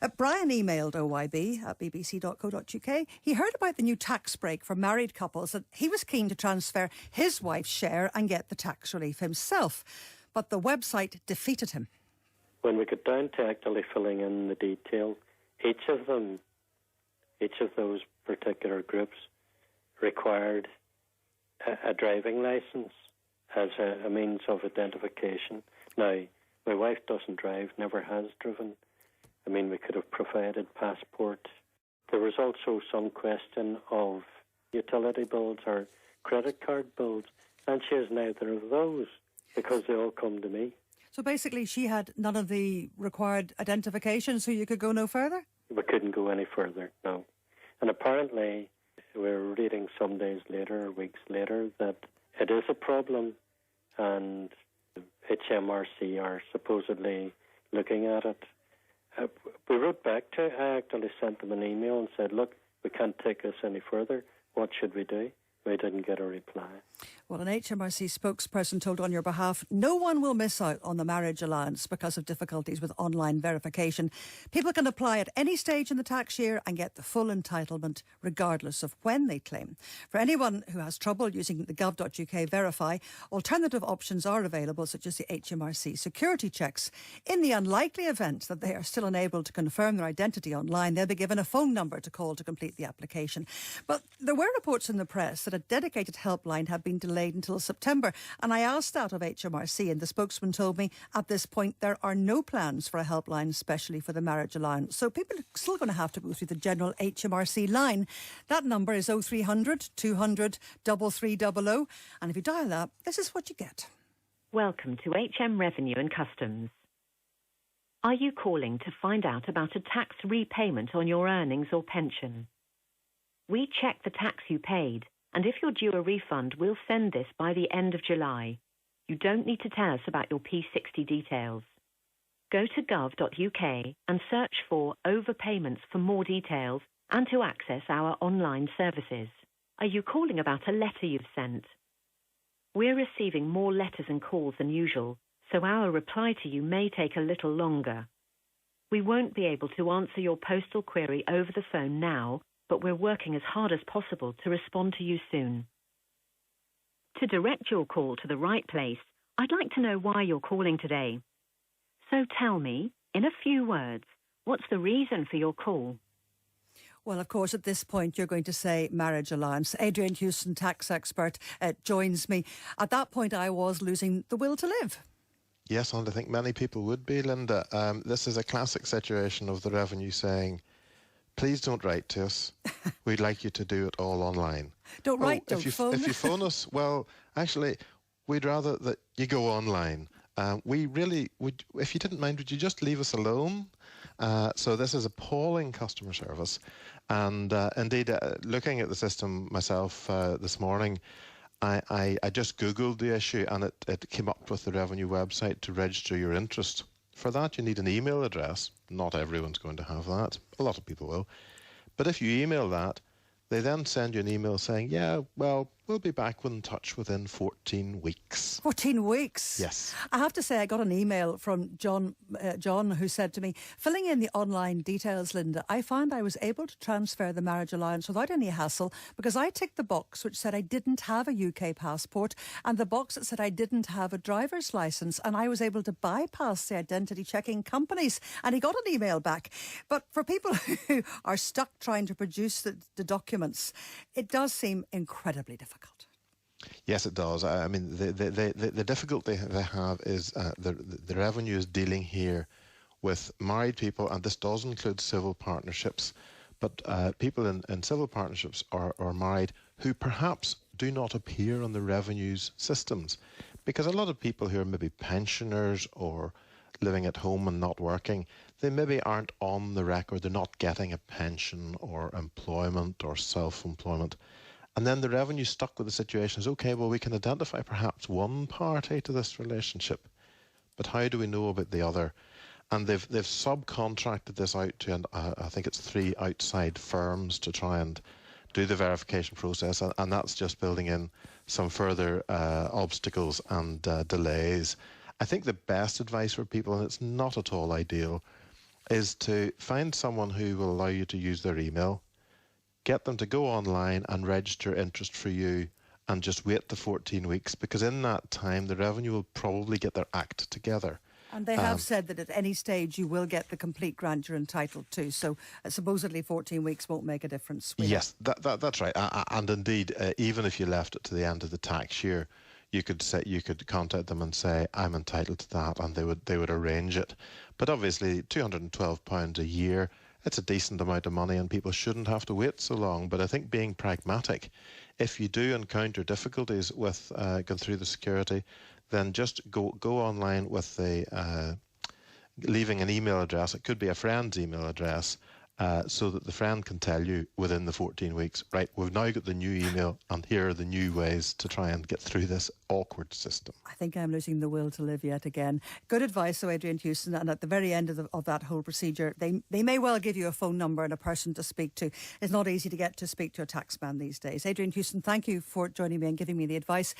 Brian emailed oyb@bbc.co.uk. He heard about the new tax break for married couples that he was keen to transfer his wife's share and get the tax relief himself. But the website defeated him. When we got down to actually filling in the details, each of those particular groups required a driving licence as a means of identification. Now, my wife doesn't drive, never has driven. I mean, we could have provided passport. There was also some question of utility bills or credit card bills, and she has neither of those because they all come to me. So basically she had none of the required identification, so you could go no further? We couldn't go any further, no. And apparently, we were reading some days later, weeks later, that it is a problem, and HMRC are supposedly looking at it. We wrote back to it. I actually sent them an email and said, look, we can't take this any further. What should we do? We didn't get a reply. Well, an HMRC spokesperson told on your behalf, no one will miss out on the marriage allowance because of difficulties with online verification. People can apply at any stage in the tax year and get the full entitlement regardless of when they claim. For anyone who has trouble using the gov.uk Verify, alternative options are available, such as the HMRC security checks. In the unlikely event that they are still unable to confirm their identity online, they'll be given a phone number to call to complete the application. But there were reports in the press that a dedicated helpline had been delayed until September, and I asked that of HMRC, and the spokesman told me at this point there are no plans for a helpline especially for the marriage allowance, so people are still going to have to go through the general HMRC line. That number is 0300 200 3300, and if you dial that, this is what you get. Welcome to HM Revenue and Customs. Are you calling to find out about a tax repayment on your earnings or pension? We check the tax you paid, and if you're due a refund, we'll send this by the end of July. You don't need to tell us about your P60 details. Go to gov.uk and search for overpayments for more details and to access our online services. Are you calling about a letter you've sent? We're receiving more letters and calls than usual, so our reply to you may take a little longer. We won't be able to answer your postal query over the phone now, but we're working as hard as possible to respond to you soon. To direct your call to the right place, I'd like to know why you're calling today. So tell me, in a few words, what's the reason for your call? Well, of course, at this point, you're going to say marriage allowance. Adrian Huston, tax expert, joins me. At that point, I was losing the will to live. Yes, and I think many people would be, Linda. This is a classic situation of the revenue saying, please don't write to us. We'd like you to do it all online. Don't write, don't phone. If you phone us, well, actually, we'd rather that you go online. We really would, if you didn't mind, would you just leave us alone? So this is appalling customer service. And indeed, looking at the system myself this morning, I just Googled the issue and it came up with the revenue website to register your interest. For that, you need an email address. Not everyone's going to have that. A lot of people will. But if you email that, they then send you an email saying, yeah, well, we'll be back in touch within 14 weeks. 14 weeks? Yes. I have to say, I got an email from John, who said to me, filling in the online details, Linda, I found I was able to transfer the marriage allowance without any hassle because I ticked the box which said I didn't have a UK passport and the box that said I didn't have a driver's licence, and I was able to bypass the identity checking companies. And he got an email back. But for people who are stuck trying to produce the documents, it does seem incredibly difficult. Yes, it does. I mean, the difficulty they have is the revenue is dealing here with married people, and this does include civil partnerships, but people in civil partnerships are married who perhaps do not appear on the revenues systems, because a lot of people who are maybe pensioners or living at home and not working, they maybe aren't on the record, they're not getting a pension or employment or self-employment. And then the revenue stuck with the situation is, okay, well, we can identify perhaps one party to this relationship, but how do we know about the other? And they've subcontracted this out to, I think it's 3 outside firms to try and do the verification process, and that's just building in some further obstacles and delays. I think the best advice for people, and it's not at all ideal, is to find someone who will allow you to use their email, get them to go online and register interest for you, and just wait the 14 weeks, because in that time the revenue will probably get their act together. And they have said that at any stage you will get the complete grant you're entitled to. So supposedly 14 weeks won't make a difference. Yes, that's right. And indeed, even if you left it to the end of the tax year, you could contact them and say, I'm entitled to that, and they would arrange it. But obviously, £212 a year, it's a decent amount of money, and people shouldn't have to wait so long. But I think being pragmatic, if you do encounter difficulties with going through the security, then just go online with leaving an email address. It could be a friend's email address, so that the friend can tell you within the 14 weeks, right, we've now got the new email and here are the new ways to try and get through this awkward system. I think I'm losing the will to live yet again. Good advice, so Adrian Huston. And at the very end of that whole procedure, they may well give you a phone number and a person to speak to. It's not easy to speak to a taxman these days. Adrian Huston, thank you for joining me and giving me the advice.